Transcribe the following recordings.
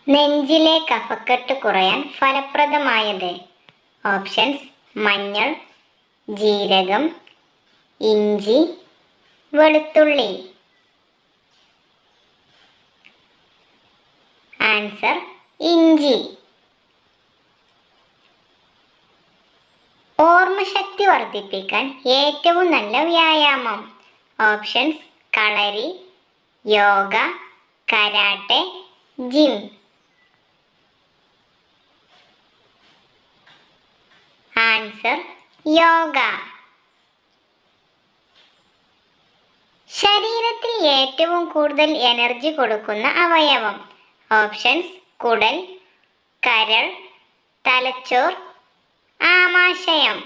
നെഞ്ചിലെ കഫക്കെട്ട് കുറയാൻ ഫലപ്രദമായത്. ഓപ്ഷൻസ്: മഞ്ഞൾ, ജീരകം, ഇഞ്ചി, വെളുത്തുള്ളി. ആൻസർ: ഇഞ്ചി. ഓർമ്മശക്തി വർദ്ധിപ്പിക്കാൻ ഏറ്റവും നല്ല വ്യായാമം. Options: kalari, yoga, karate, gym. Answer: yoga. ശരീരത്തിൽ ഏറ്റവും കൂടുതൽ എനർജി കൊടുക്കുന്ന അവയവം. ഓപ്ഷൻസ്: കുടൽ, കരൾ, തലച്ചോർ, ആമാശയം.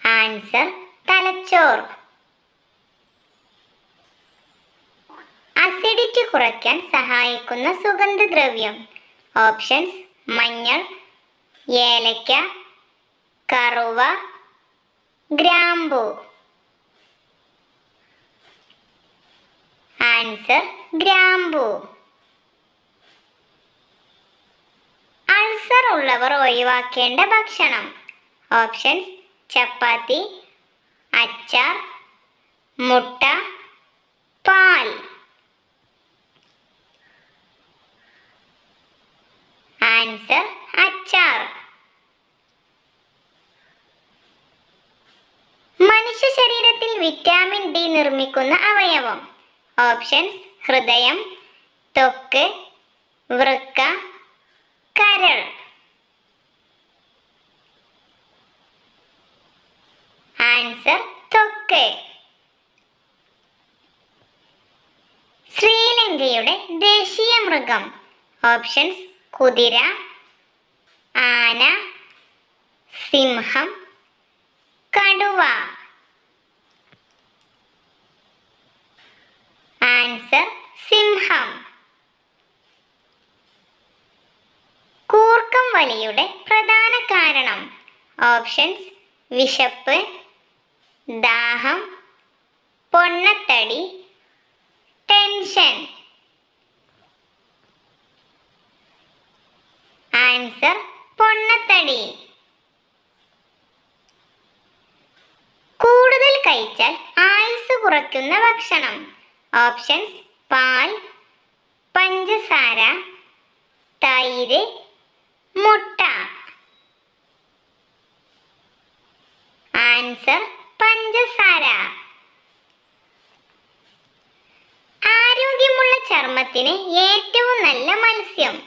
ആൻസർ: തലച്ചോർ. അസിഡിറ്റി കുറയ്ക്കാൻ സഹായിക്കുന്ന സുഗന്ധദ്രവ്യം. ഓപ്ഷൻസ്: മഞ്ഞൾ, ഏലക്ക, കറുവ, ഗ്രാമ്പു. ആൻസർ: ഗ്രാമ്പു. അൾസർ ഉള്ളവർ ഒഴിവാക്കേണ്ട ഭക്ഷണം. ഓപ്ഷൻസ്: ചപ്പാത്തി, അച്ചാർ, മുട്ട, പാൽ. ആൻസർ: അച്ചാർ. മനുഷ്യ ശരീരത്തിൽ വിറ്റാമിൻ ഡി നിർമ്മിക്കുന്ന അവയവം. ഓപ്ഷൻസ്: ഹൃദയം, ത്വക്ക്, വൃക്ക, കരൾ. ആൻസർ: ത്വക്ക്. ശ്രീലങ്കയുടെ ദേശീയ മൃഗം. ഓപ്ഷൻസ്: കുതിര, ആന, സിംഹം, കടുവ. ആൻസർ: സിംഹം. കൂർക്കം വലിയുടെ പ്രധാന കാരണം. ഓപ്ഷൻസ്: വിശപ്പ്, ദാഹം, പൊണ്ണത്തടി, ടെൻഷൻ. ആൻസർ: പൊണ്ണത്തടി. കൂടുതൽ കഴിച്ചാൽ ആയുസ് കുറയ്ക്കുന്ന ഭക്ഷണം. ഓപ്ഷൻസ്: പാൽ, പഞ്ചസാര, തൈര്, മുട്ട. ആൻസർ: പഞ്ചസാര. ആരോഗ്യമുള്ള ചർമ്മത്തിന് ഏറ്റവും നല്ല മത്സ്യം.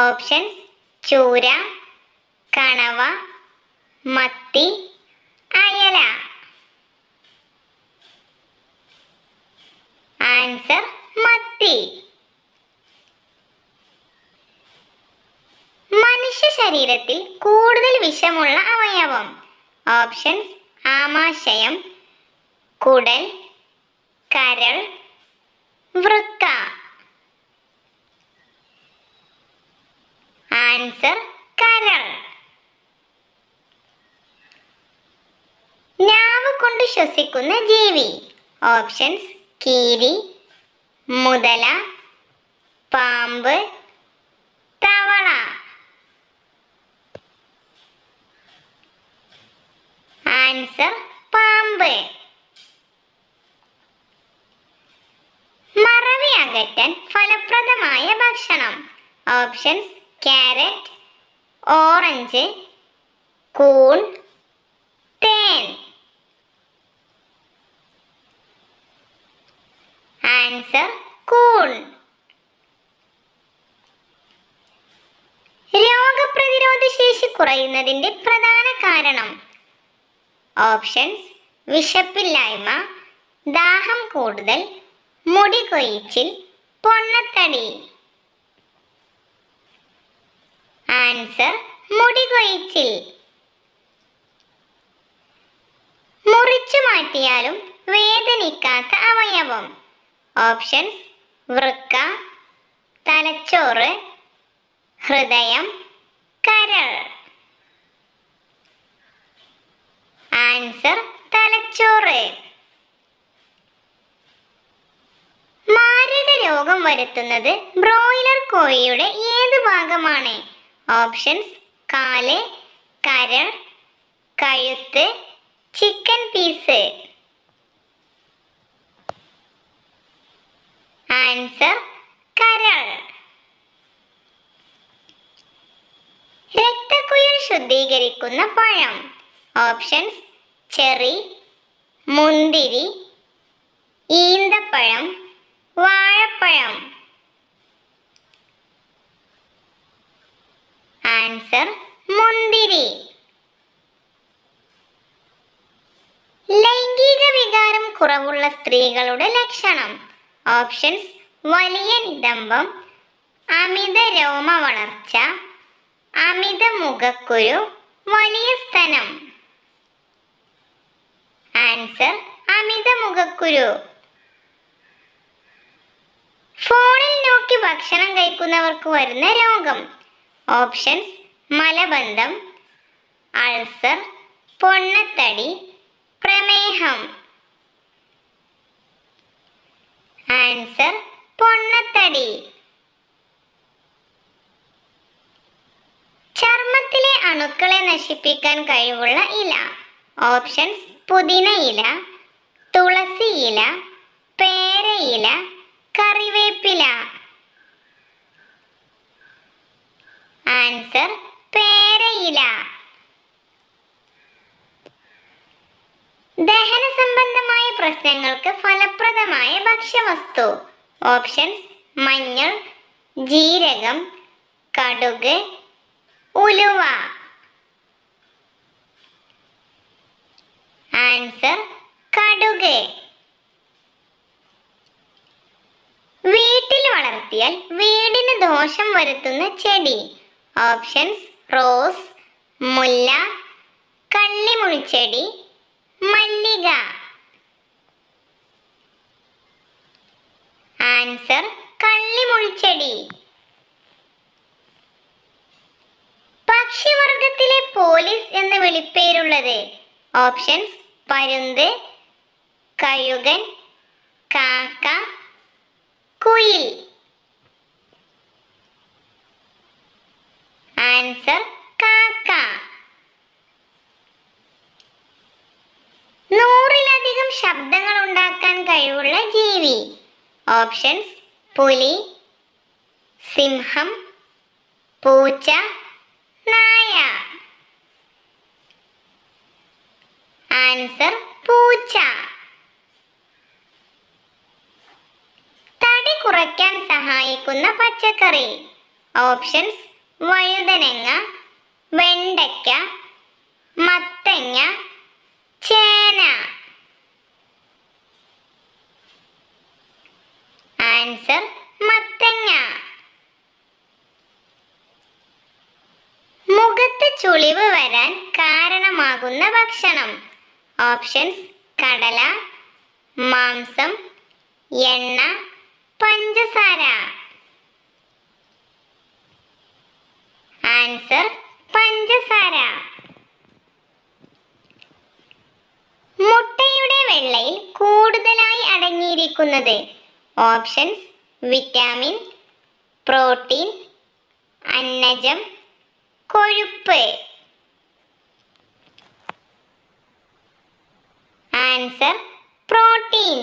ഓപ്ഷൻസ്: ചൂര, കണവ, മത്തി, അയല. ആൻസർ: മത്തി. മനുഷ്യ ശരീരത്തിൽ കൂടുതൽ വിഷമുള്ള അവയവം. ഓപ്ഷൻസ്: ആമാശയം, കുടൽ, കരൾ, വൃക്ക. ആൻസർ: കരൾ. നാവ് കൊണ്ട് ശ്വസിക്കുന്ന ജീവി. ഓപ്ഷൻസ്: കീരി, മുതല, പാമ്പ്, തവള. ആൻസർ: പാമ്പ്. മറവി അകറ്റാൻ ഫലപ്രദമായ ഭക്ഷണം. ഓപ്ഷൻസ്: ക്യാരറ്റ്, ഓറഞ്ച്, കൂൺ, തേൻ. ആൻസർ: കൂൺ. രോഗപ്രതിരോധ ശേഷി കുറയുന്നതിന്റെ പ്രധാന കാരണം. ഓപ്ഷൻസ്: വിശപ്പില്ലായ്മ, ദാഹം കൂടുതൽ, മുടി കൊഴിച്ചിൽ, പൊണ്ണത്തടി. ആൻസർ: മുടി കൊഴിച്ചിൽ. മുറിച്ചു മാറ്റിയാലും വേദനിക്കാത്ത അവയവം. ഓപ്ഷൻസ്: വൃക്ക, തലച്ചോറ്, ഹൃദയം, കരൾ. ആൻസർ: തലച്ചോറ്. രോഗം വരുത്തുന്നത് ബ്രോയിലർ കോഴിയുടെ ഏത് ഭാഗമാണ്? ഓപ്ഷൻസ്: കാല്, കരൾ, കഴുത്ത്, ചിക്കൻ പീസ്. ആൻസർ: കരൾ. രക്തക്കുഴൽ ശുദ്ധീകരിക്കുന്ന പഴം. ഓപ്ഷൻസ്: ചെറി, മുന്തിരി, ഈന്തപ്പഴം, വാഴപ്പഴം. ആൻസർ: മുന്തിരി. ലൈംഗിക വികാരം കുറവുള്ള സ്ത്രീകളുടെ ലക്ഷണം. ഓപ്ഷൻസ്: വലിയ നിതംബം, അമിത രോമ വളർച്ച, അമിത മുഖക്കുരു, വലിയ സ്തനം. ആൻസർ: അമിത മുഖക്കുരു. ഫോണിൽ നോക്കി ഭക്ഷണം കഴിക്കുന്നവർക്ക് വരുന്ന രോഗം. ഓപ്ഷൻസ്: മലബന്ധം, അൾസർ, പൊണ്ണത്തടി, പ്രമേഹം. ആൻസർ: പൊണ്ണത്തടി. ചർമ്മത്തിലെ അണുക്കളെ നശിപ്പിക്കാൻ കഴിവുള്ള ഇല. ഓപ്ഷൻസ്: പുതിന ഇല, തുളസി ഇല, പേരയില, കറിവേപ്പില. ആൻസർ: പേരയില. ദഹന സംബന്ധമായ പ്രശ്നങ്ങൾക്ക് ഫലപ്രദമായ ഭക്ഷ്യവസ്തു. ഓപ്ഷൻസ്: മഞ്ഞൾ, ജീരകം, കടുക്, ഉലുവ. ആൻസർ: കടുക്. വീട്ടിൽ വളർത്തിയാൽ വീടിന് ദോഷം വരുത്തുന്ന ചെടി. ഓപ്ഷൻസ്: റോസ്, മുല്ല, കള്ളിമുൾച്ചെടി, മല്ലിക. ആൻസർ: കള്ളിമുൾച്ചെടി. പക്ഷിവർഗത്തിലെ പോലീസ് എന്ന വിളിപ്പേരുള്ളത്. ഓപ്ഷൻസ്: പരുന്ത്, കഴുകൻ, കാക്ക, കുയിൽ. ആൻസർ: കാക്ക. 100-ലധികം ശബ്ദങ്ങൾ ഉണ്ടാക്കാൻ കഴിവുള്ള ജീവി. ഓപ്ഷൻസ്: പുലി, സിംഹം, പൂച്ച, നായ. ആൻസർ: പൂച്ച. തടി കുറയ്ക്കാൻ സഹായിക്കുന്ന പച്ചക്കറി. ഓപ്ഷൻസ്: വഴുതനങ്ങ, വെണ്ടയ്ക്ക, മത്തങ്ങ, ചേന. ആൻസർ: മത്തങ്ങ. മുഖത്ത് ചുളിവ് വരാൻ കാരണമാകുന്ന ഭക്ഷണം. ഓപ്ഷൻസ്: കടല, മാംസം, എണ്ണ, പഞ്ചസാര. ആൻസർ: പഞ്ചസാര. മുട്ടയുടെ വെള്ളയിൽ കൂടുതലായി അടങ്ങിയിരിക്കുന്നത്. ഓപ്ഷൻസ്: വിറ്റാമിൻ, പ്രോട്ടീൻ, അന്നജം, കൊഴുപ്പ്. Answer: protein.